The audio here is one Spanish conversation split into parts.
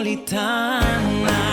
metropolitana.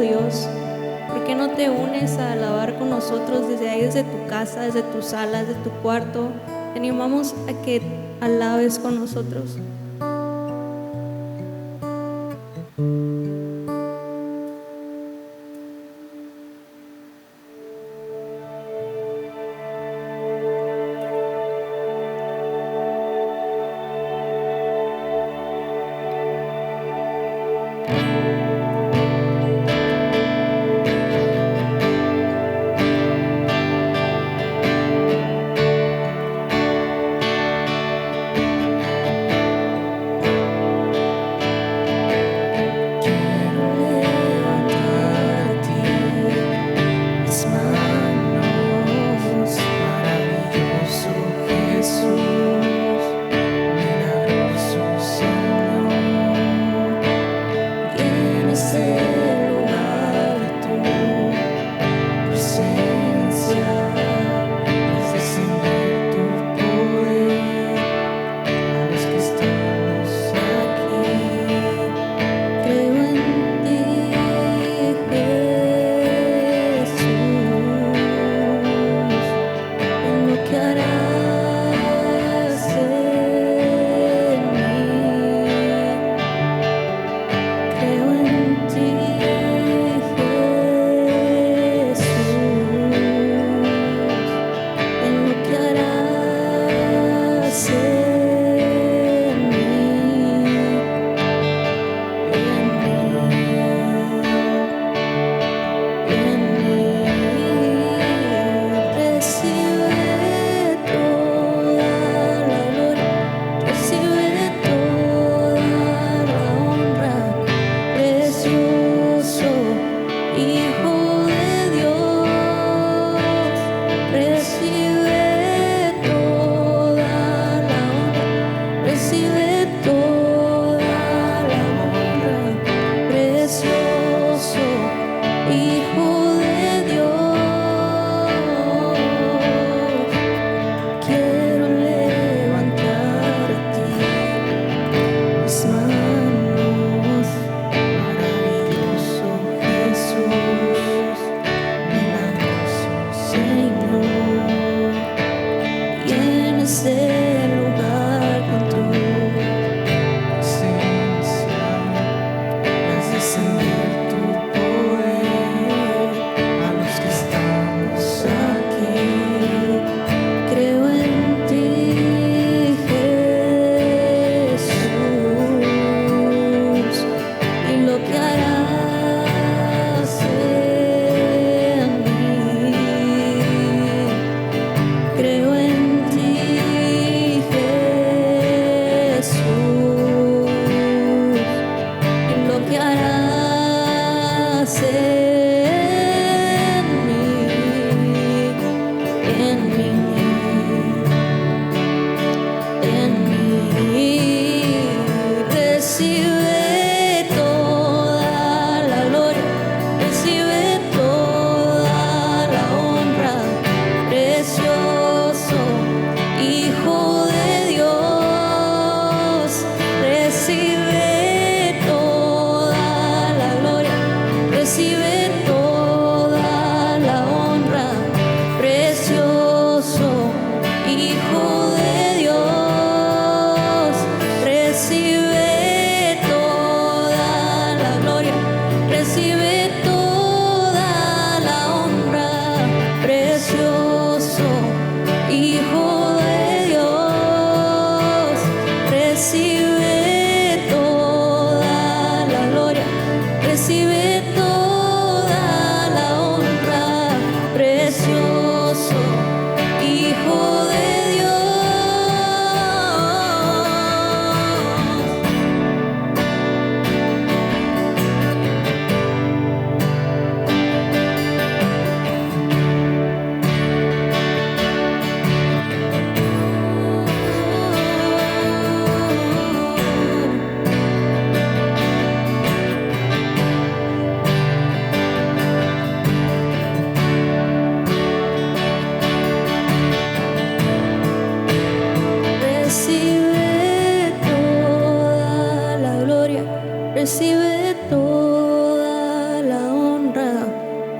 Dios, ¿por qué no te unes a alabar con nosotros desde ahí, desde tu casa, desde tu sala, desde tu cuarto? Te animamos a que alabes con nosotros.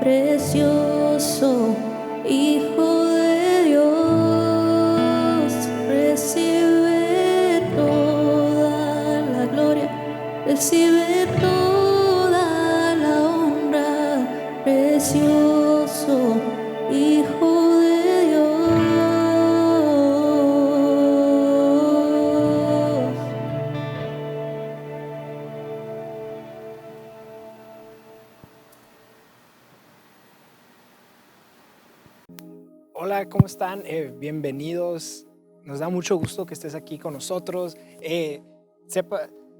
precioso Hijo de Dios, recibe toda la gloria, recibe toda la honra, precioso Hijo de Dios. Hola, ¿cómo están? Bienvenidos. Nos da mucho gusto que estés aquí con nosotros.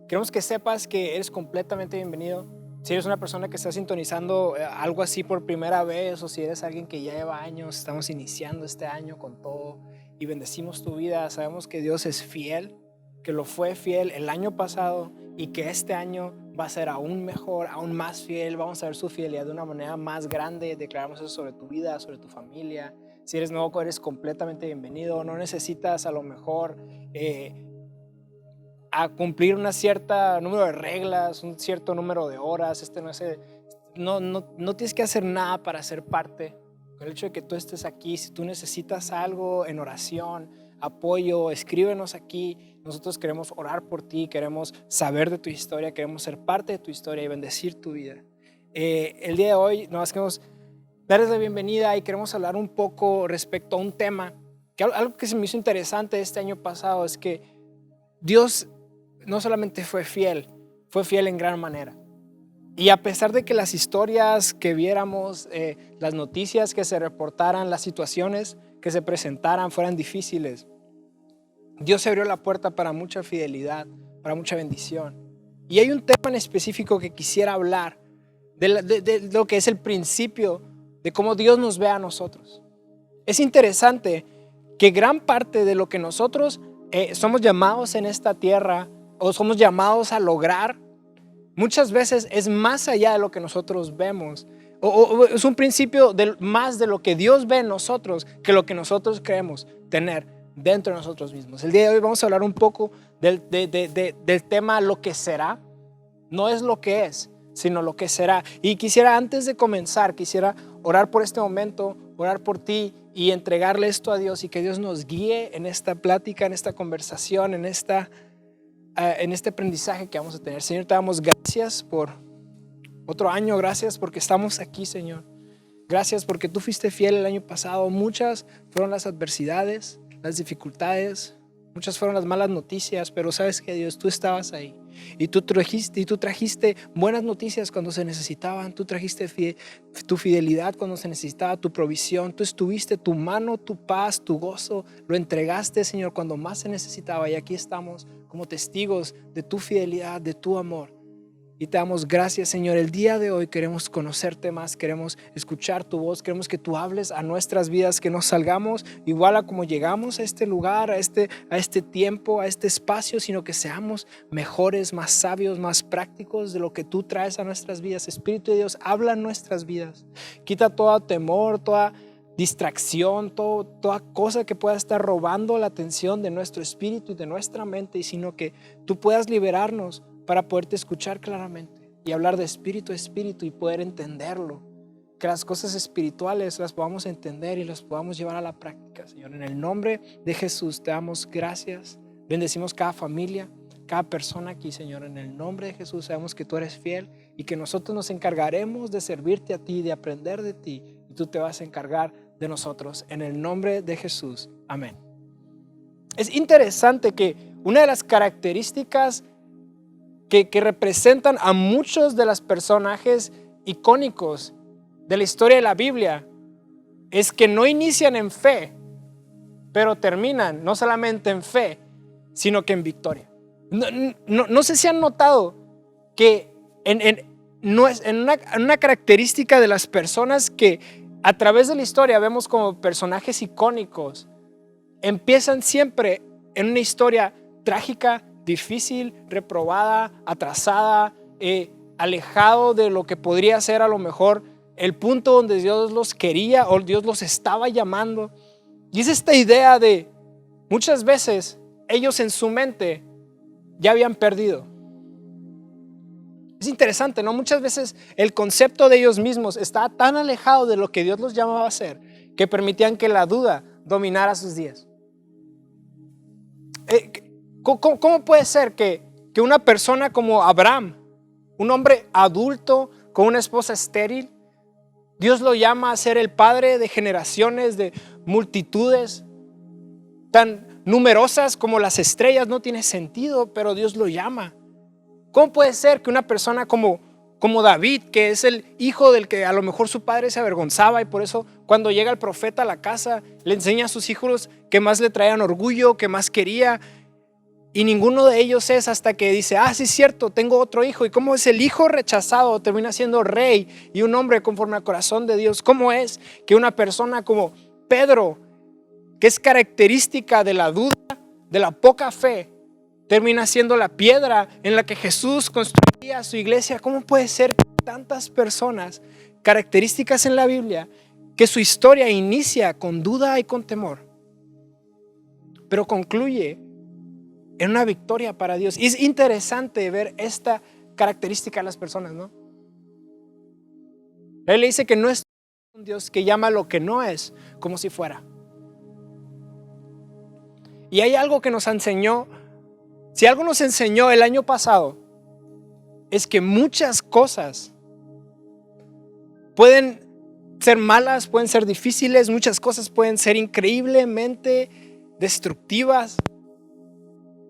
Queremos que sepas que eres completamente bienvenido. Si eres una persona que está sintonizando algo así por primera vez, o si eres alguien que ya lleva años, estamos iniciando este año con todo y bendecimos tu vida. Sabemos que Dios es fiel, que lo fue fiel el año pasado y que este año va a ser aún mejor, aún más fiel. Vamos a ver su fidelidad de una manera más grande. Declaramos eso sobre tu vida, sobre tu familia. Si eres nuevo, eres completamente bienvenido. No necesitas a lo mejor a cumplir un cierto número de reglas, un cierto número de horas. No tienes que hacer nada para ser parte. Con el hecho de que tú estés aquí, si tú necesitas algo en oración, apoyo, escríbenos aquí. Nosotros queremos orar por ti, queremos saber de tu historia, queremos ser parte de tu historia y bendecir tu vida. El día de hoy nos queremos darles la bienvenida y queremos hablar un poco respecto a un tema, algo que se me hizo interesante este año pasado es que Dios no solamente fue fiel en gran manera. Y a pesar de que las historias que viéramos, las noticias que se reportaran, las situaciones que se presentaran fueran difíciles, Dios abrió la puerta para mucha fidelidad, para mucha bendición. Y hay un tema en específico que quisiera hablar, de lo que es el principio de cómo Dios nos ve a nosotros. Es interesante que gran parte de lo que nosotros somos llamados en esta tierra o somos llamados a lograr, muchas veces es más allá de lo que nosotros vemos. O es un principio más de lo que Dios ve en nosotros que lo que nosotros creemos tener dentro de nosotros mismos. El día de hoy vamos a hablar un poco del tema lo que será. No es lo que es, sino lo que será. Y quisiera, antes de comenzar, quisiera orar por este momento, orar por ti y entregarle esto a Dios y que Dios nos guíe en esta plática, en esta conversación, en este aprendizaje que vamos a tener. Señor, te damos gracias por otro año, gracias porque estamos aquí, Señor. Gracias porque tú fuiste fiel el año pasado. Muchas fueron las adversidades, las dificultades, muchas fueron las malas noticias, pero sabes que Dios, tú estabas ahí y tú trajiste buenas noticias cuando se necesitaban. Tú trajiste tu fidelidad cuando se necesitaba, tu provisión. Tú estuviste, tu mano, tu paz, tu gozo, lo entregaste, Señor, cuando más se necesitaba. Y aquí estamos como testigos de tu fidelidad, de tu amor. Y te damos gracias, Señor. El día de hoy queremos conocerte más, queremos escuchar tu voz, queremos que tú hables a nuestras vidas, que nos salgamos igual a como llegamos a este lugar, a este tiempo, a este espacio, sino que seamos mejores, más sabios, más prácticos de lo que tú traes a nuestras vidas. Espíritu de Dios, habla en nuestras vidas. Quita todo temor, toda distracción, toda cosa que pueda estar robando la atención de nuestro espíritu y de nuestra mente, y sino que tú puedas liberarnos para poderte escuchar claramente y hablar de espíritu a espíritu y poder entenderlo, que las cosas espirituales las podamos entender y las podamos llevar a la práctica, Señor. En el nombre de Jesús te damos gracias, bendecimos cada familia, cada persona aquí, Señor. En el nombre de Jesús sabemos que tú eres fiel y que nosotros nos encargaremos de servirte a ti, de aprender de ti, y tú te vas a encargar de nosotros. En el nombre de Jesús, amén. Es interesante que una de las características que representan a muchos de los personajes icónicos de la historia de la Biblia es que no inician en fe, pero terminan no solamente en fe, sino que en victoria. No sé si han notado que en una característica de las personas que a través de la historia vemos como personajes icónicos, empiezan siempre en una historia trágica, difícil, reprobada, atrasada, alejado de lo que podría ser a lo mejor el punto donde Dios los quería o Dios los estaba llamando. Y es esta idea de muchas veces ellos en su mente ya habían perdido. Es interesante, ¿no? Muchas veces el concepto de ellos mismos está tan alejado de lo que Dios los llamaba a hacer que permitían que la duda dominara sus días. ¿Cómo puede ser que una persona como Abraham, un hombre adulto con una esposa estéril, Dios lo llama a ser el padre de generaciones, de multitudes tan numerosas como las estrellas? No tiene sentido, pero Dios lo llama. ¿Cómo puede ser que una persona como David, que es el hijo del que a lo mejor su padre se avergonzaba, y por eso cuando llega el profeta a la casa le enseña a sus hijos que más le traían orgullo, que más quería, y ninguno de ellos es, hasta que dice, sí es cierto, tengo otro hijo? ¿Y cómo es el hijo rechazado termina siendo rey y un hombre conforme al corazón de Dios? ¿Cómo es que una persona como Pedro, que es característica de la duda, de la poca fe, termina siendo la piedra en la que Jesús construiría su iglesia? ¿Cómo puede ser que tantas personas, características en la Biblia, que su historia inicia con duda y con temor, pero concluye en una victoria para Dios? Y es interesante ver esta característica de las personas, ¿no? Él le dice que no es un Dios que llama lo que no es como si fuera. Y hay algo que nos enseñó. Si algo nos enseñó el año pasado, es que muchas cosas pueden ser malas, pueden ser difíciles, muchas cosas pueden ser increíblemente destructivas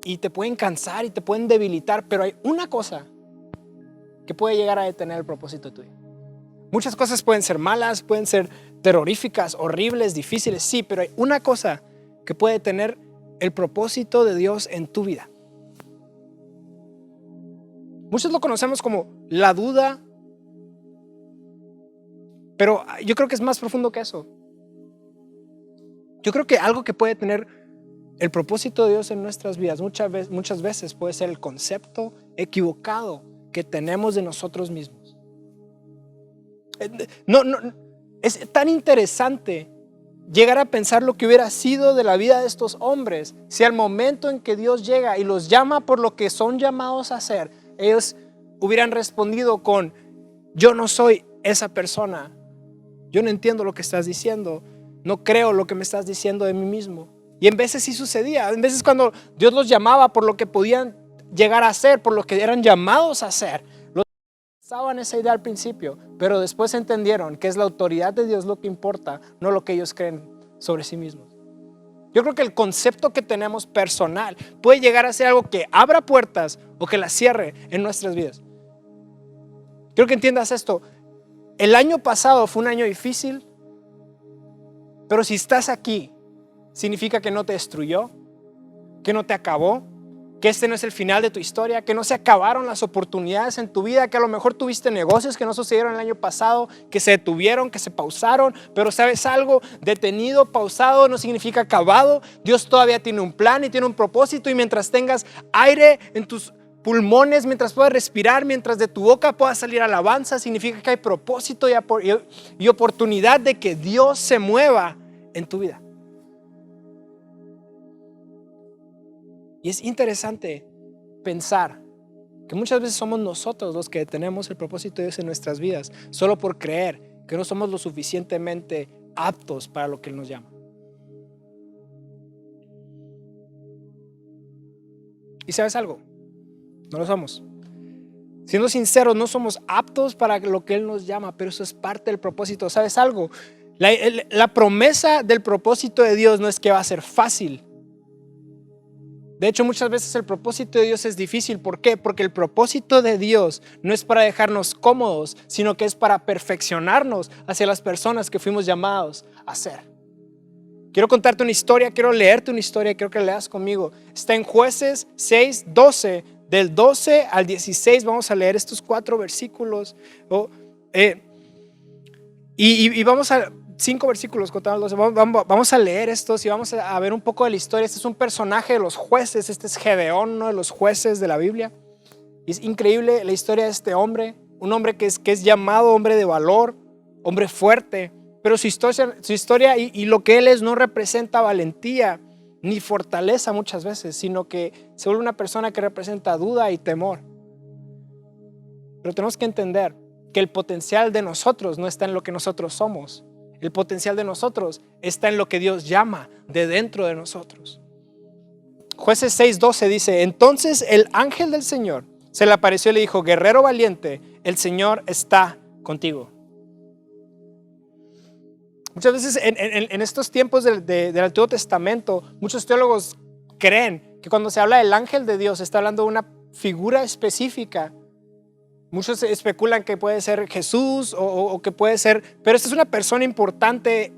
y te pueden cansar y te pueden debilitar, pero hay una cosa que puede llegar a detener el propósito tuyo. Muchas cosas pueden ser malas, pueden ser terroríficas, horribles, difíciles, sí, pero hay una cosa que puede detener el propósito de Dios en tu vida. Muchos lo conocemos como la duda, pero yo creo que es más profundo que eso. Yo creo que algo que puede tener el propósito de Dios en nuestras vidas muchas veces puede ser el concepto equivocado que tenemos de nosotros mismos. Es tan interesante llegar a pensar lo que hubiera sido de la vida de estos hombres si al momento en que Dios llega y los llama por lo que son llamados a hacer, ellos hubieran respondido con: yo no soy esa persona, yo no entiendo lo que estás diciendo, no creo lo que me estás diciendo de mí mismo. Y en veces sí sucedía, en veces cuando Dios los llamaba por lo que podían llegar a hacer, por lo que eran llamados a hacer, los pensaban esa idea al principio, pero después entendieron que es la autoridad de Dios lo que importa, no lo que ellos creen sobre sí mismos. Yo creo que el concepto que tenemos personal puede llegar a ser algo que abra puertas o que las cierre en nuestras vidas. Quiero que entiendas esto. El año pasado fue un año difícil, pero si estás aquí, significa que no te destruyó, que no te acabó, que este no es el final de tu historia, que no se acabaron las oportunidades en tu vida, que a lo mejor tuviste negocios que no sucedieron el año pasado, que se detuvieron, que se pausaron, pero ¿sabes algo? Detenido, pausado no significa acabado. Dios todavía tiene un plan y tiene un propósito, y mientras tengas aire en tus pulmones, mientras puedas respirar, mientras de tu boca pueda salir alabanza, significa que hay propósito y oportunidad de que Dios se mueva en tu vida. Y es interesante pensar que muchas veces somos nosotros los que detenemos el propósito de Dios en nuestras vidas, solo por creer que no somos lo suficientemente aptos para lo que Él nos llama. ¿Y sabes algo? No lo somos. Siendo sinceros, no somos aptos para lo que Él nos llama, pero eso es parte del propósito. ¿Sabes algo? La promesa del propósito de Dios no es que va a ser fácil. De hecho, muchas veces el propósito de Dios es difícil. ¿Por qué? Porque el propósito de Dios no es para dejarnos cómodos, sino que es para perfeccionarnos hacia las personas que fuimos llamados a ser. Quiero contarte una historia, quiero leerte una historia, quiero que la leas conmigo. Está en Jueces 6:12, del 12 al 16. Vamos a leer estos 4 versículos. Y vamos a 5 versículos contados 12. Vamos a leer estos y vamos a ver un poco de la historia. Este es un personaje de los jueces. Este es Gedeón, uno de los jueces de la Biblia. Y es increíble la historia de este hombre, un hombre que es llamado hombre de valor, hombre fuerte, pero su historia y lo que él es no representa valentía ni fortaleza muchas veces, sino que se vuelve una persona que representa duda y temor. Pero tenemos que entender que el potencial de nosotros no está en lo que nosotros somos. El potencial de nosotros está en lo que Dios llama de dentro de nosotros. Jueces 6:12 dice: entonces el ángel del Señor se le apareció y le dijo: guerrero valiente, el Señor está contigo. Muchas veces en estos tiempos del Antiguo Testamento, muchos teólogos creen que cuando se habla del ángel de Dios, se está hablando de una figura específica. Muchos especulan que puede ser Jesús o que puede ser, pero esta es una persona importante,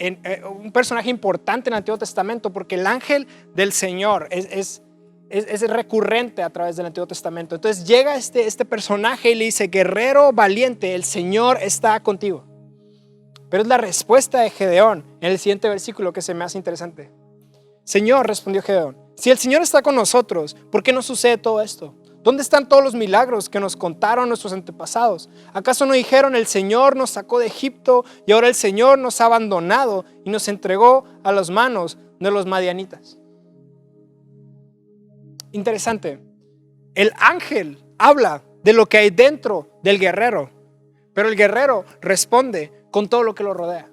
un personaje importante en el Antiguo Testamento, porque el ángel del Señor es recurrente a través del Antiguo Testamento. Entonces llega este personaje y le dice: guerrero valiente, el Señor está contigo. Pero es la respuesta de Gedeón en el siguiente versículo que se me hace interesante. Señor, respondió Gedeón, si el Señor está con nosotros, ¿por qué nos sucede todo esto? ¿Dónde están todos los milagros que nos contaron nuestros antepasados? ¿Acaso no dijeron: el Señor nos sacó de Egipto y ahora el Señor nos ha abandonado y nos entregó a las manos de los madianitas? Interesante. El ángel habla de lo que hay dentro del guerrero, pero el guerrero responde con todo lo que lo rodea.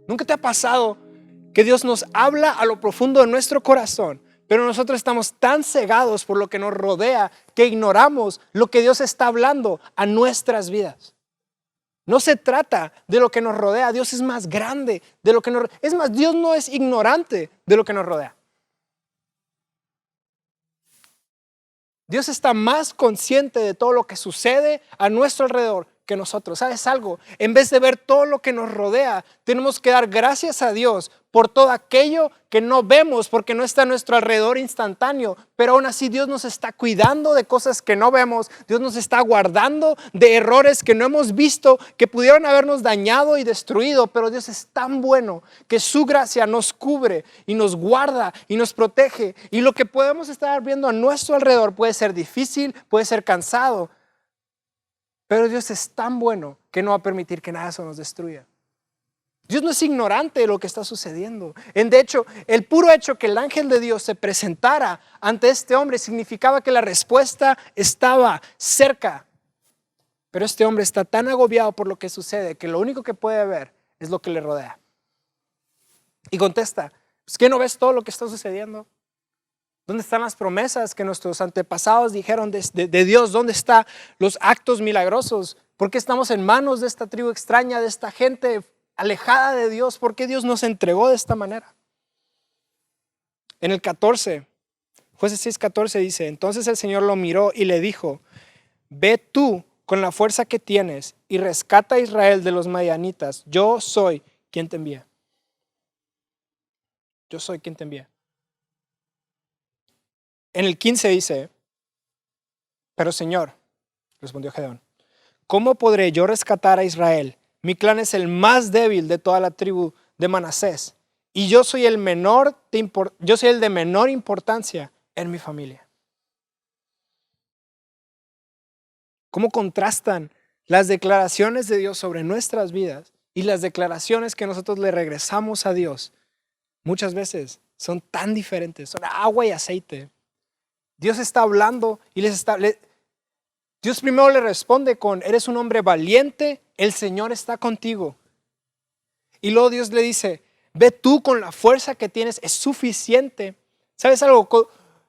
¿Nunca te ha pasado que Dios nos habla a lo profundo de nuestro corazón, pero nosotros estamos tan cegados por lo que nos rodea que ignoramos lo que Dios está hablando a nuestras vidas? No se trata de lo que nos rodea. Dios es más grande de lo que nos rodea. Es más, Dios no es ignorante de lo que nos rodea. Dios está más consciente de todo lo que sucede a nuestro alrededor que nosotros. ¿Sabes algo? En vez de ver todo lo que nos rodea, tenemos que dar gracias a Dios por todo aquello que no vemos, porque no está a nuestro alrededor instantáneo, pero aún así Dios nos está cuidando de cosas que no vemos. Dios nos está guardando de errores que no hemos visto, que pudieron habernos dañado y destruido, pero Dios es tan bueno que su gracia nos cubre y nos guarda y nos protege, y lo que podemos estar viendo a nuestro alrededor puede ser difícil, puede ser cansado, pero Dios es tan bueno que no va a permitir que nada de eso nos destruya. Dios no es ignorante de lo que está sucediendo. De hecho, el puro hecho que el ángel de Dios se presentara ante este hombre significaba que la respuesta estaba cerca. Pero este hombre está tan agobiado por lo que sucede que lo único que puede ver es lo que le rodea. Y contesta: ¿pues qué no ves todo lo que está sucediendo? ¿Dónde están las promesas que nuestros antepasados dijeron de Dios? ¿Dónde están los actos milagrosos? ¿Por qué estamos en manos de esta tribu extraña, de esta gente alejada de Dios? ¿Por qué Dios nos entregó de esta manera? En el 14, Jueces 6:14 dice: entonces el Señor lo miró y le dijo: ve tú con la fuerza que tienes y rescata a Israel de los madianitas. Yo soy quien te envía. Yo soy quien te envía. En el 15 dice: pero Señor, respondió Gedeón, ¿cómo podré yo rescatar a Israel? Mi clan es el más débil de toda la tribu de Manasés y yo soy el de menor importancia en mi familia. ¿Cómo contrastan las declaraciones de Dios sobre nuestras vidas y las declaraciones que nosotros le regresamos a Dios? Muchas veces son tan diferentes, son agua y aceite. Dios está hablando y Dios primero le responde con: eres un hombre valiente, el Señor está contigo. Y luego Dios le dice: ve tú con la fuerza que tienes, es suficiente. ¿Sabes algo?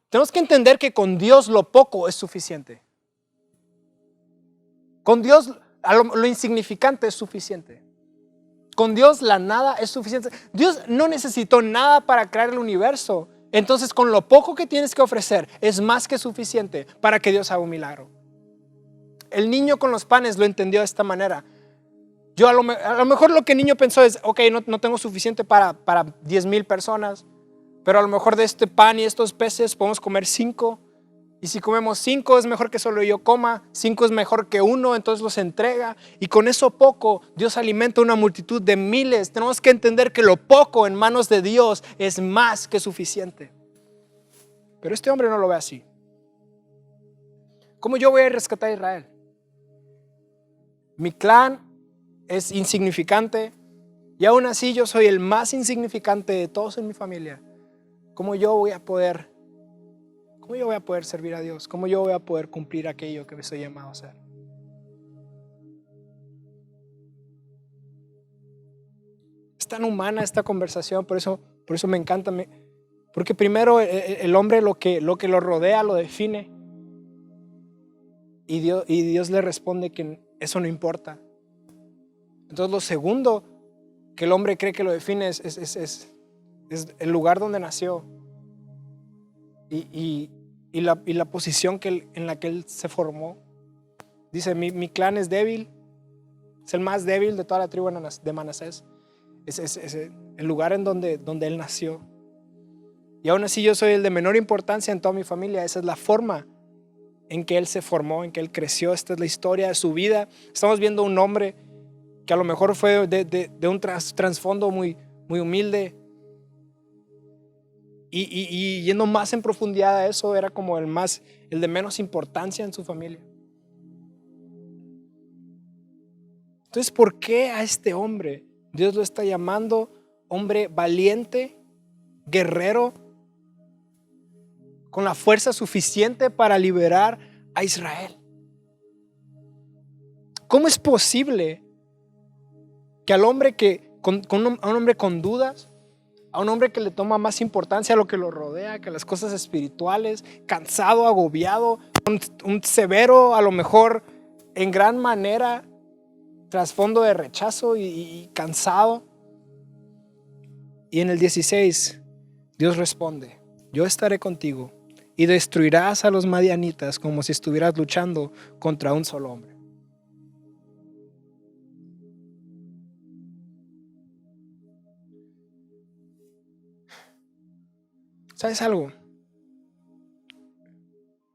Tenemos que entender que con Dios lo poco es suficiente. Con Dios lo insignificante es suficiente. Con Dios la nada es suficiente. Dios no necesitó nada para crear el universo. Entonces, con lo poco que tienes que ofrecer es más que suficiente para que Dios haga un milagro. El niño con los panes lo entendió de esta manera. A lo mejor lo que el niño pensó es: ok, no tengo suficiente para 10,000 personas, pero a lo mejor de este pan y estos peces podemos comer 5. Y si comemos 5 es mejor que solo yo coma, 5 es mejor que 1, entonces los entrega. Y con eso poco Dios alimenta una multitud de miles. Tenemos que entender que lo poco en manos de Dios es más que suficiente. Pero este hombre no lo ve así. ¿Cómo yo voy a rescatar a Israel? Mi clan es insignificante y aún así yo soy el más insignificante de todos en mi familia. ¿Cómo yo voy a poder servir a Dios? ¿Cómo yo voy a poder cumplir aquello que me soy llamado a hacer? es tan humana esta conversación, por eso me encanta. Porque primero el hombre lo que lo rodea lo define. Y Dios le responde que eso no importa. Entonces lo segundo que el hombre cree que lo define es el lugar donde nació y la posición en la que él se formó. Dice, mi clan es débil, es el más débil de toda la tribu de Manasés. Es el lugar en donde él nació. Y aún así yo soy el de menor importancia en toda mi familia. Esa es la forma en que él se formó, en que él creció. Esta es la historia de su vida. Estamos viendo un hombre que a lo mejor fue de un trasfondo muy, muy humilde. Y yendo más en profundidad a eso, era como el de menos importancia en su familia. Entonces, ¿por qué a este hombre Dios lo está llamando hombre valiente, guerrero, con la fuerza suficiente para liberar a Israel? ¿Cómo es posible que al hombre a un hombre con dudas, a un hombre que le toma más importancia a lo que lo rodea, que las cosas espirituales, cansado, agobiado, un severo, a lo mejor en gran manera, trasfondo de rechazo y cansado? Y en el 16, Dios responde, yo estaré contigo y destruirás a los madianitas como si estuvieras luchando contra un solo hombre. ¿Sabes algo?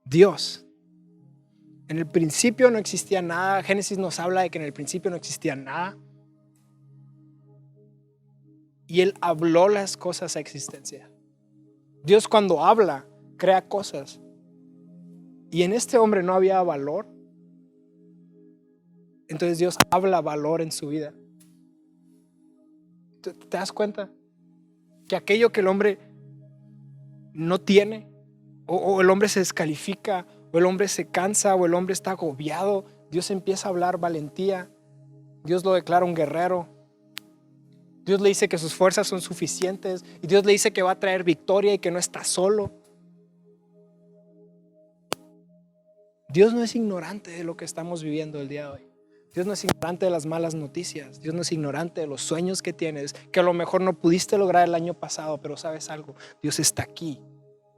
Dios, en el principio no existía nada. Génesis nos habla de que en el principio no existía nada. Y Él habló las cosas a existencia. Dios cuando habla, crea cosas. Y en este hombre no había valor. Entonces Dios habla valor en su vida. ¿Te das cuenta? Que aquello que el hombre no tiene, o el hombre se descalifica, o el hombre se cansa, o el hombre está agobiado, Dios empieza a hablar valentía. Dios lo declara un guerrero. Dios le dice que sus fuerzas son suficientes, y Dios le dice que va a traer victoria y que no está solo. Dios no es ignorante de lo que estamos viviendo el día de hoy. Dios no es ignorante de las malas noticias. Dios no es ignorante de los sueños que tienes, que a lo mejor no pudiste lograr el año pasado, pero ¿sabes algo? Dios está aquí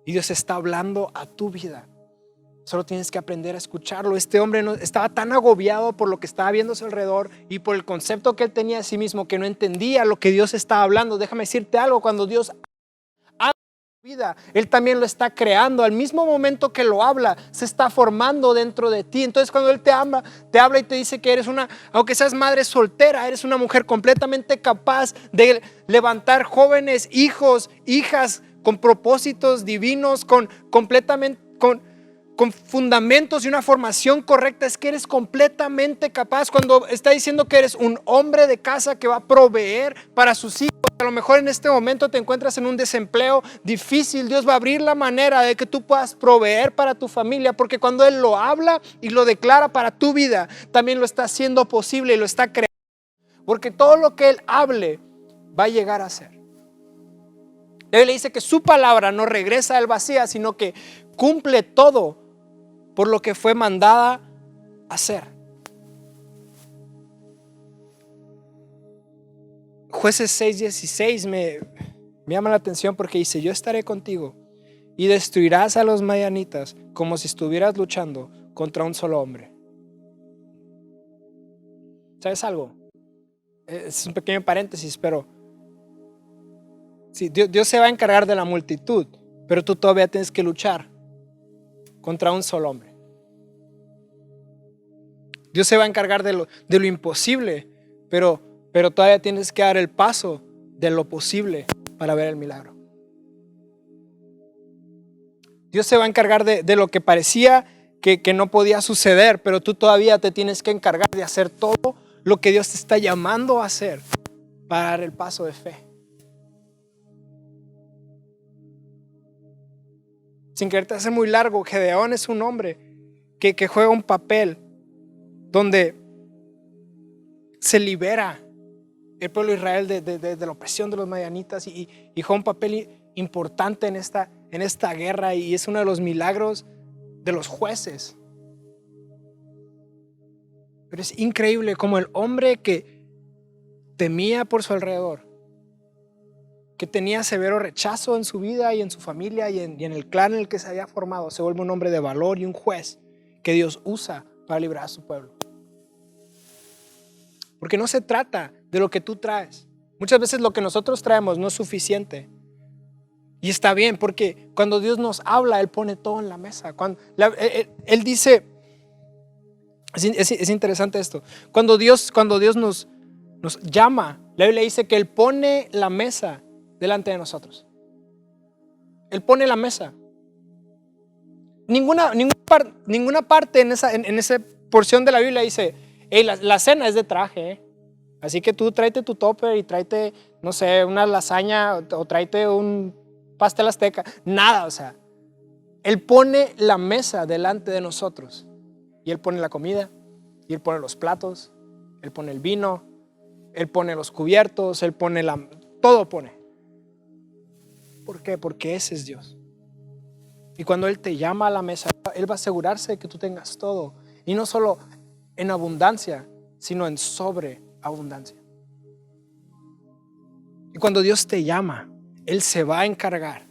y Dios está hablando a tu vida. Solo tienes que aprender a escucharlo. Este hombre estaba tan agobiado por lo que estaba viendo a su alrededor y por el concepto que él tenía de sí mismo, que no entendía lo que Dios estaba hablando. Déjame decirte algo, cuando Dios habla tu vida, Él también lo está creando. Al mismo momento que lo habla, se está formando dentro de ti. Entonces cuando Él te habla y te dice que eres aunque seas madre soltera, eres una mujer completamente capaz de levantar jóvenes, hijos, hijas, con propósitos divinos, con fundamentos y una formación correcta. Es que eres completamente capaz. Cuando está diciendo que eres un hombre de casa que va a proveer para sus hijos, a lo mejor en este momento te encuentras en un desempleo difícil, Dios va a abrir la manera de que tú puedas proveer para tu familia, porque cuando Él lo habla y lo declara para tu vida, también lo está haciendo posible y lo está creando, porque todo lo que Él hable va a llegar a ser. La Biblia dice que su palabra no regresa al vacía, sino que cumple todo por lo que fue mandada a hacer. Jueces 6:16 me llama la atención porque dice, yo estaré contigo y destruirás a los madianitas como si estuvieras luchando contra un solo hombre. ¿Sabes algo? Es un pequeño paréntesis, pero sí, Dios se va a encargar de la multitud, pero tú todavía tienes que luchar contra un solo hombre. Dios se va a encargar de lo imposible, pero todavía tienes que dar el paso de lo posible para ver el milagro. Dios se va a encargar de lo que parecía que no podía suceder, pero tú todavía te tienes que encargar de hacer todo lo que Dios te está llamando a hacer para dar el paso de fe. Sin quererte hacer muy largo, Gedeón es un hombre que juega un papel donde se libera el pueblo de Israel de la opresión de los madianitas y juega un papel importante en esta guerra, y es uno de los milagros de los jueces. Pero es increíble como el hombre que temía por su alrededor, que tenía severo rechazo en su vida y en su familia y en el clan en el que se había formado, se vuelve un hombre de valor y un juez que Dios usa para librar a su pueblo. Porque no se trata de lo que tú traes. Muchas veces lo que nosotros traemos no es suficiente. Y está bien, porque cuando Dios nos habla, Él pone todo en la mesa. Él dice, es interesante esto, cuando Dios nos llama, la Biblia dice que Él pone la mesa delante de nosotros. Él pone la mesa. Ninguna parte en esa porción de la Biblia dice, hey, la cena es de traje, así que tú tráete tu topper y tráete, no sé, una lasaña o tráete un pastel azteca. Nada, o sea, Él pone la mesa delante de nosotros y Él pone la comida y Él pone los platos, Él pone el vino, Él pone los cubiertos, Él pone todo pone. ¿Por qué? Porque ese es Dios. Y cuando Él te llama a la mesa, Él va a asegurarse de que tú tengas todo, y no solo en abundancia, sino en sobreabundancia. Y cuando Dios te llama, Él se va a encargar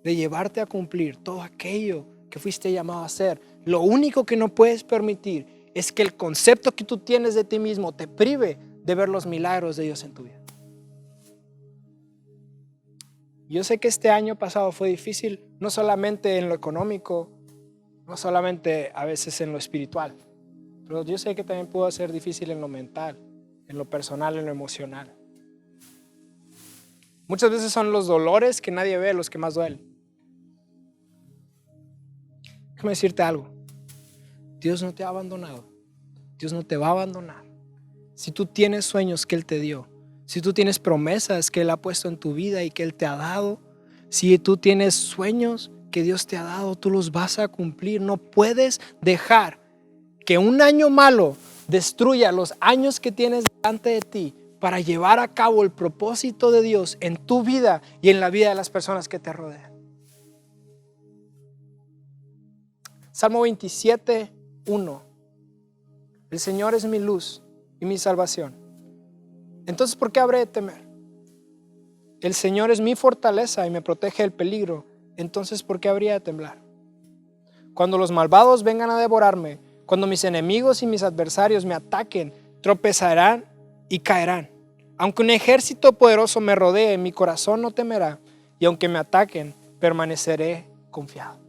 de llevarte a cumplir todo aquello que fuiste llamado a hacer. Lo único que no puedes permitir es que el concepto que tú tienes de ti mismo te prive de ver los milagros de Dios en tu vida. Yo sé que este año pasado fue difícil, no solamente en lo económico, no solamente a veces en lo espiritual, pero yo sé que también pudo ser difícil en lo mental, en lo personal, en lo emocional. Muchas veces son los dolores que nadie ve los que más duelen. Déjame decirte algo. Dios no te ha abandonado. Dios no te va a abandonar. Si tú tienes sueños que Él te dio, si tú tienes promesas que Él ha puesto en tu vida y que Él te ha dado, si tú tienes sueños que Dios te ha dado, tú los vas a cumplir. No puedes dejar que un año malo destruya los años que tienes delante de ti para llevar a cabo el propósito de Dios en tu vida y en la vida de las personas que te rodean. Salmo 27, 1. El Señor es mi luz y mi salvación. Entonces, ¿por qué habré de temer? El Señor es mi fortaleza y me protege del peligro. Entonces, ¿por qué habría de temblar? Cuando los malvados vengan a devorarme, cuando mis enemigos y mis adversarios me ataquen, tropezarán y caerán. Aunque un ejército poderoso me rodee, mi corazón no temerá, y aunque me ataquen, permaneceré confiado.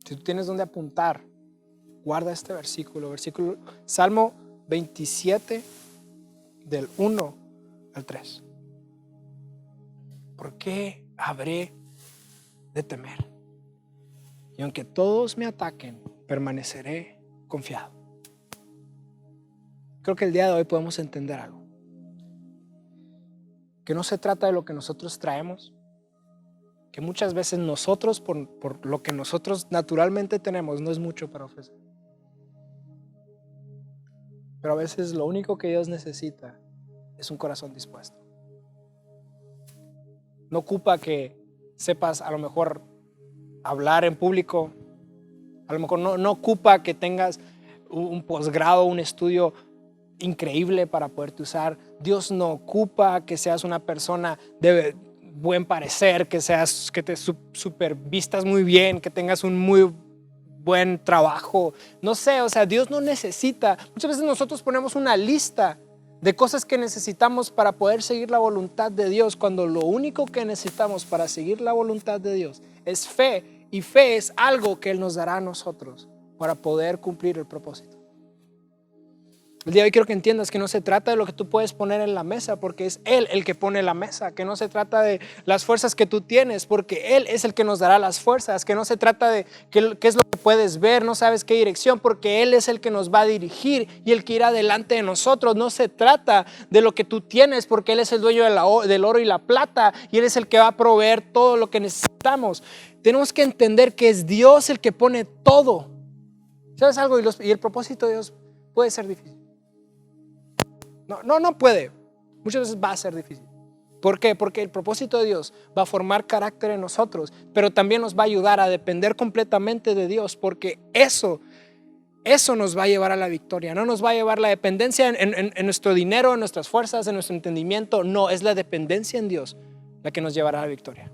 Si tú tienes donde apuntar, guarda este versículo, Salmo 27, del 1 al 3. ¿Por qué habré de temer? Y aunque todos me ataquen, permaneceré confiado. Creo que el día de hoy podemos entender algo. Que no se trata de lo que nosotros traemos, que muchas veces nosotros, por lo que nosotros naturalmente tenemos, no es mucho para ofrecer. Pero a veces lo único que Dios necesita es un corazón dispuesto. No ocupa que sepas a lo mejor hablar en público, a lo mejor no ocupa que tengas un posgrado, un estudio increíble para poderte usar. Dios no ocupa que seas una persona de buen parecer, que te supervistas muy bien, que tengas un muy buen trabajo. No sé, o sea, Dios no necesita. Muchas veces nosotros ponemos una lista de cosas que necesitamos para poder seguir la voluntad de Dios, cuando lo único que necesitamos para seguir la voluntad de Dios es fe, y fe es algo que Él nos dará a nosotros para poder cumplir el propósito. El día de hoy quiero que entiendas que no se trata de lo que tú puedes poner en la mesa, porque es Él el que pone la mesa. Que no se trata de las fuerzas que tú tienes, porque Él es el que nos dará las fuerzas. Que no se trata de qué es lo que puedes ver, no sabes qué dirección, porque Él es el que nos va a dirigir y el que irá delante de nosotros. No se trata de lo que tú tienes, porque Él es el dueño del oro y la plata, y Él es el que va a proveer todo lo que necesitamos. Tenemos que entender que es Dios el que pone todo. ¿Sabes algo? Y el propósito de Dios puede ser difícil. No puede. Muchas veces va a ser difícil. ¿Por qué? Porque el propósito de Dios va a formar carácter en nosotros, pero también nos va a ayudar a depender completamente de Dios, porque eso nos va a llevar a la victoria. No nos va a llevar la dependencia en nuestro dinero, en nuestras fuerzas, en nuestro entendimiento. No, es la dependencia en Dios la que nos llevará a la victoria.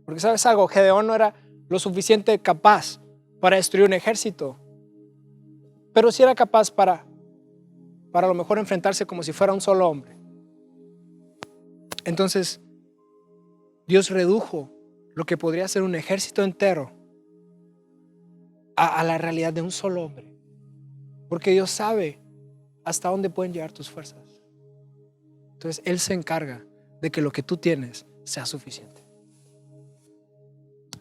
Porque ¿sabes algo? Gedeón no era lo suficiente capaz para destruir un ejército, pero sí era capaz para a lo mejor enfrentarse como si fuera un solo hombre. Entonces, Dios redujo lo que podría ser un ejército entero a la realidad de un solo hombre. Porque Dios sabe hasta dónde pueden llegar tus fuerzas. Entonces, Él se encarga de que lo que tú tienes sea suficiente.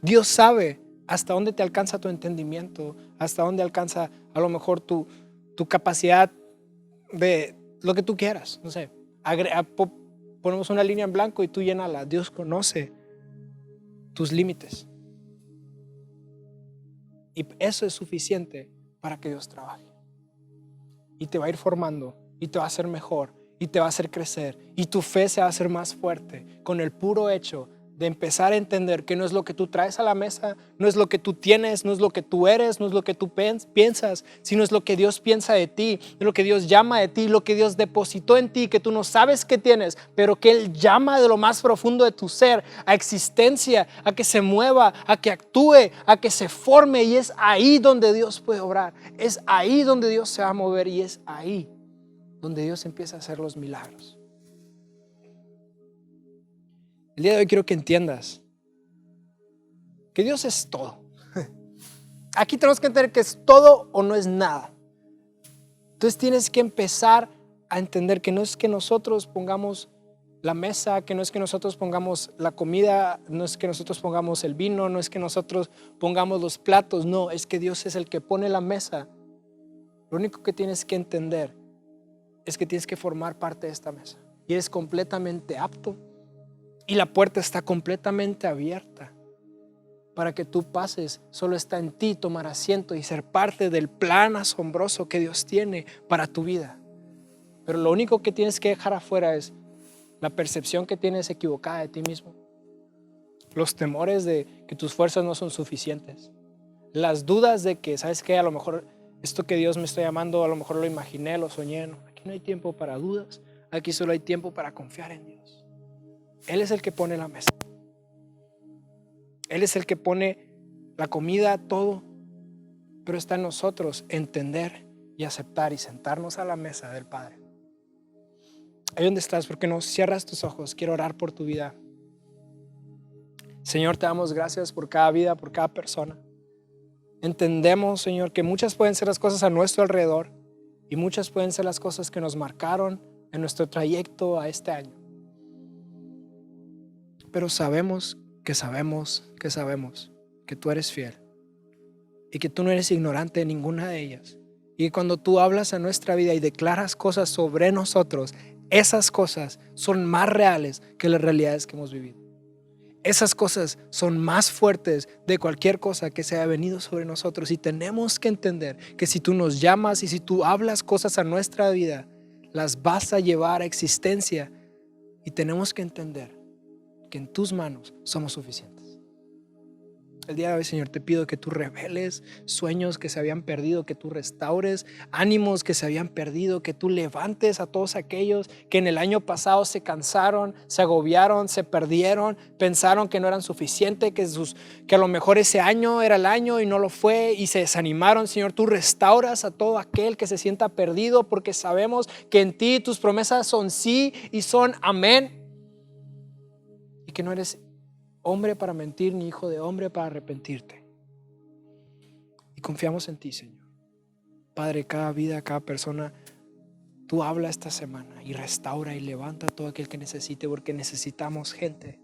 Dios sabe hasta dónde te alcanza tu entendimiento, hasta dónde alcanza a lo mejor tu capacidad de lo que tú quieras. No sé, ponemos una línea en blanco y tú llénala. Dios conoce tus límites. Y eso es suficiente para que Dios trabaje. Y te va a ir formando, y te va a hacer mejor, y te va a hacer crecer, y tu fe se va a hacer más fuerte con el puro hecho de empezar a entender que no es lo que tú traes a la mesa, no es lo que tú tienes, no es lo que tú eres, no es lo que tú piensas, sino es lo que Dios piensa de ti, es lo que Dios llama de ti, lo que Dios depositó en ti, que tú no sabes que tienes, pero que Él llama de lo más profundo de tu ser a existencia, a que se mueva, a que actúe, a que se forme, y es ahí donde Dios puede obrar, es ahí donde Dios se va a mover, y es ahí donde Dios empieza a hacer los milagros. El día de hoy quiero que entiendas que Dios es todo. Aquí tenemos que entender que es todo o no es nada. Entonces tienes que empezar a entender que no es que nosotros pongamos la mesa, que no es que nosotros pongamos la comida, no es que nosotros pongamos el vino, no es que nosotros pongamos los platos, no, es que Dios es el que pone la mesa. Lo único que tienes que entender es que tienes que formar parte de esta mesa y eres completamente apto. Y la puerta está completamente abierta para que tú pases. Solo está en ti tomar asiento y ser parte del plan asombroso que Dios tiene para tu vida. Pero lo único que tienes que dejar afuera es la percepción que tienes equivocada de ti mismo, los temores de que tus fuerzas no son suficientes, las dudas de que, ¿sabes qué? A lo mejor esto que Dios me está llamando, a lo mejor lo imaginé, lo soñé. No, aquí no hay tiempo para dudas, aquí solo hay tiempo para confiar en Dios. Él es el que pone la mesa. Él es el que pone la comida, todo. Pero está en nosotros entender y aceptar y sentarnos a la mesa del Padre. Ahí donde estás, ¿por qué no cierras tus ojos? Quiero orar por tu vida. Señor, te damos gracias por cada vida, por cada persona. Entendemos, Señor, que muchas pueden ser las cosas a nuestro alrededor y muchas pueden ser las cosas que nos marcaron en nuestro trayecto a este año. Pero sabemos que tú eres fiel y que tú no eres ignorante de ninguna de ellas. Y cuando tú hablas a nuestra vida y declaras cosas sobre nosotros, esas cosas son más reales que las realidades que hemos vivido. Esas cosas son más fuertes de cualquier cosa que se haya venido sobre nosotros. Y tenemos que entender que si tú nos llamas y si tú hablas cosas a nuestra vida, las vas a llevar a existencia. Y tenemos que entender que en tus manos somos suficientes. El día de hoy, Señor, te pido que tú reveles sueños que se habían perdido, que tú restaures ánimos que se habían perdido, que tú levantes a todos aquellos que en el año pasado se cansaron, se agobiaron, se perdieron, pensaron que no eran suficientes, que a lo mejor ese año era el año y no lo fue y se desanimaron. Señor, tú restauras a todo aquel que se sienta perdido, porque sabemos que en ti tus promesas son sí y son amén. Y que no eres hombre para mentir, ni hijo de hombre para arrepentirte. Y confiamos en ti, Señor. Padre, cada vida, cada persona, tú habla esta semana y restaura y levanta a todo aquel que necesite, porque necesitamos gente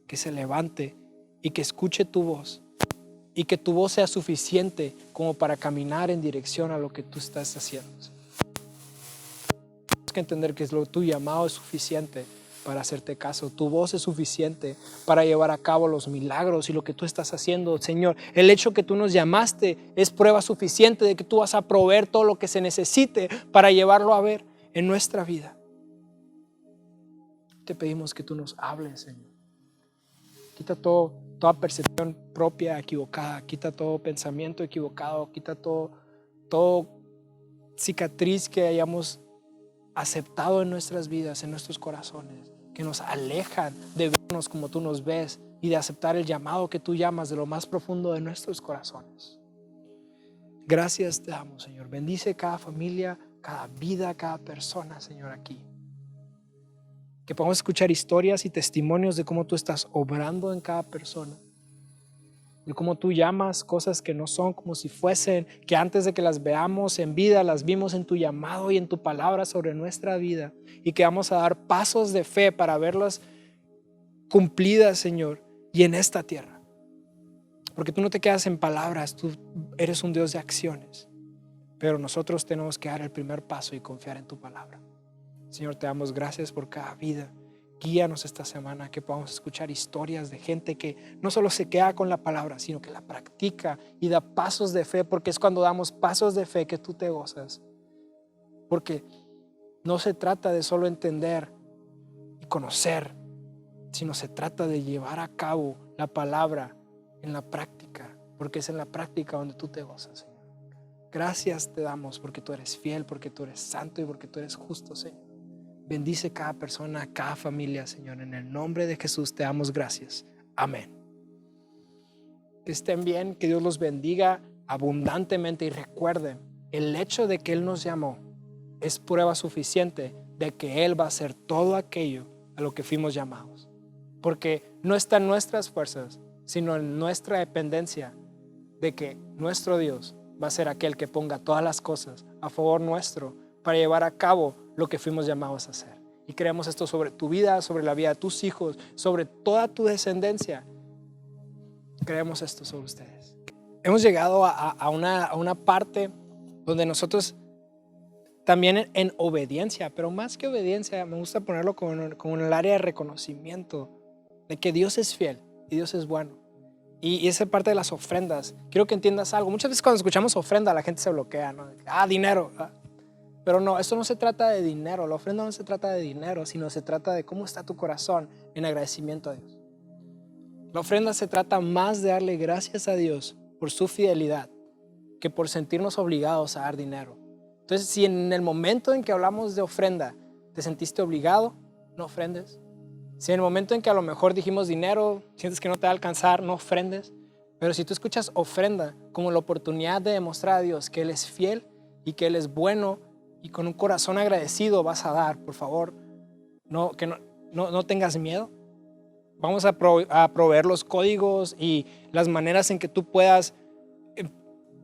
que se levante y que escuche tu voz, y que tu voz sea suficiente como para caminar en dirección a lo que tú estás haciendo. Tenemos que entender que tu llamado es suficiente para hacerte caso. Tu voz es suficiente para llevar a cabo los milagros y lo que tú estás haciendo, Señor. El hecho que tú nos llamaste es prueba suficiente de que tú vas a proveer todo lo que se necesite para llevarlo a ver en nuestra vida. Te pedimos que tú nos hables, Señor. Quita toda percepción propia equivocada, quita todo pensamiento equivocado, quita todo cicatriz que hayamos aceptado en nuestras vidas, en nuestros corazones, que nos alejan de vernos como tú nos ves y de aceptar el llamado que tú llamas de lo más profundo de nuestros corazones. Gracias te damos, Señor. Bendice cada familia, cada vida, cada persona, Señor, aquí. Que podamos escuchar historias y testimonios de cómo tú estás obrando en cada persona. De cómo tú llamas cosas que no son como si fuesen, que antes de que las veamos en vida, las vimos en tu llamado y en tu palabra sobre nuestra vida. Y que vamos a dar pasos de fe para verlas cumplidas, Señor, y en esta tierra. Porque tú no te quedas en palabras, tú eres un Dios de acciones. Pero nosotros tenemos que dar el primer paso y confiar en tu palabra. Señor, te damos gracias por cada vida. Guíanos esta semana, que podamos escuchar historias de gente que no solo se queda con la palabra, sino que la practica y da pasos de fe, porque es cuando damos pasos de fe que tú te gozas. Porque no se trata de solo entender y conocer, sino se trata de llevar a cabo la palabra en la práctica, porque es en la práctica donde tú te gozas, Señor. Gracias te damos porque tú eres fiel, porque tú eres santo y porque tú eres justo, Señor. Bendice cada persona, cada familia, Señor. En el nombre de Jesús te damos gracias. Amén. Que estén bien, que Dios los bendiga abundantemente y recuerden, el hecho de que Él nos llamó es prueba suficiente de que Él va a hacer todo aquello a lo que fuimos llamados. Porque no está en nuestras fuerzas, sino en nuestra dependencia de que nuestro Dios va a ser aquel que ponga todas las cosas a favor nuestro para llevar a cabo lo que fuimos llamados a hacer. Y creemos esto sobre tu vida, sobre la vida de tus hijos, sobre toda tu descendencia. Creemos esto sobre ustedes. Hemos llegado a una parte donde nosotros también en obediencia, pero más que obediencia, me gusta ponerlo como en el área de reconocimiento de que Dios es fiel y Dios es bueno. Y esa parte de las ofrendas, quiero que entiendas algo. Muchas veces cuando escuchamos ofrenda la gente se bloquea, ¿no? Dinero. Pero no, esto no se trata de dinero. La ofrenda no se trata de dinero, sino se trata de cómo está tu corazón en agradecimiento a Dios. La ofrenda se trata más de darle gracias a Dios por su fidelidad que por sentirnos obligados a dar dinero. Entonces, si en el momento en que hablamos de ofrenda te sentiste obligado, no ofrendes. Si en el momento en que a lo mejor dijimos dinero, sientes que no te va a alcanzar, no ofrendes. Pero si tú escuchas ofrenda como la oportunidad de demostrar a Dios que Él es fiel y que Él es bueno, y con un corazón agradecido vas a dar, por favor, no tengas miedo. Vamos a proveer los códigos y las maneras en que tú puedas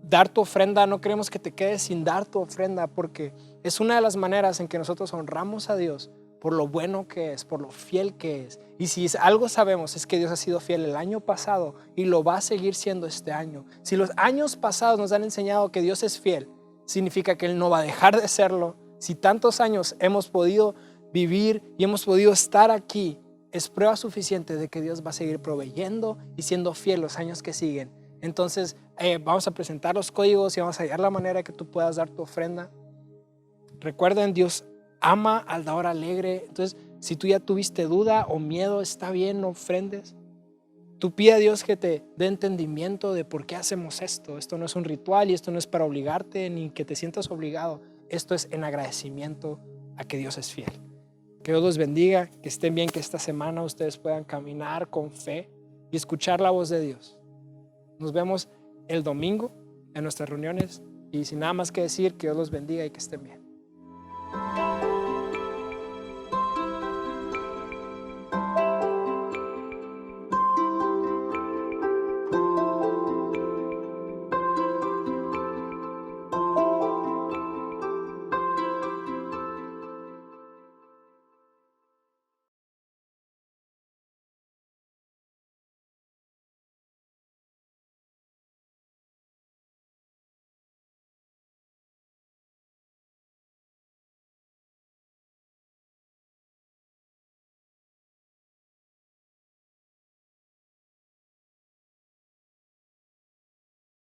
dar tu ofrenda. No queremos que te quedes sin dar tu ofrenda, porque es una de las maneras en que nosotros honramos a Dios por lo bueno que es, por lo fiel que es. Y si algo sabemos es que Dios ha sido fiel el año pasado y lo va a seguir siendo este año. Si los años pasados nos han enseñado que Dios es fiel, significa que Él no va a dejar de serlo. Si tantos años hemos podido vivir y hemos podido estar aquí, es prueba suficiente de que Dios va a seguir proveyendo y siendo fiel los años que siguen. Entonces vamos a presentar los códigos y vamos a hallar la manera que tú puedas dar tu ofrenda. Recuerden, Dios ama al dador alegre. Entonces, si tú ya tuviste duda o miedo, está bien, no ofrendes. Tú pide a Dios que te dé entendimiento de por qué hacemos esto. Esto no es un ritual y esto no es para obligarte ni que te sientas obligado. Esto es en agradecimiento a que Dios es fiel. Que Dios los bendiga, que estén bien, que esta semana ustedes puedan caminar con fe y escuchar la voz de Dios. Nos vemos el domingo en nuestras reuniones y sin nada más que decir, que Dios los bendiga y que estén bien.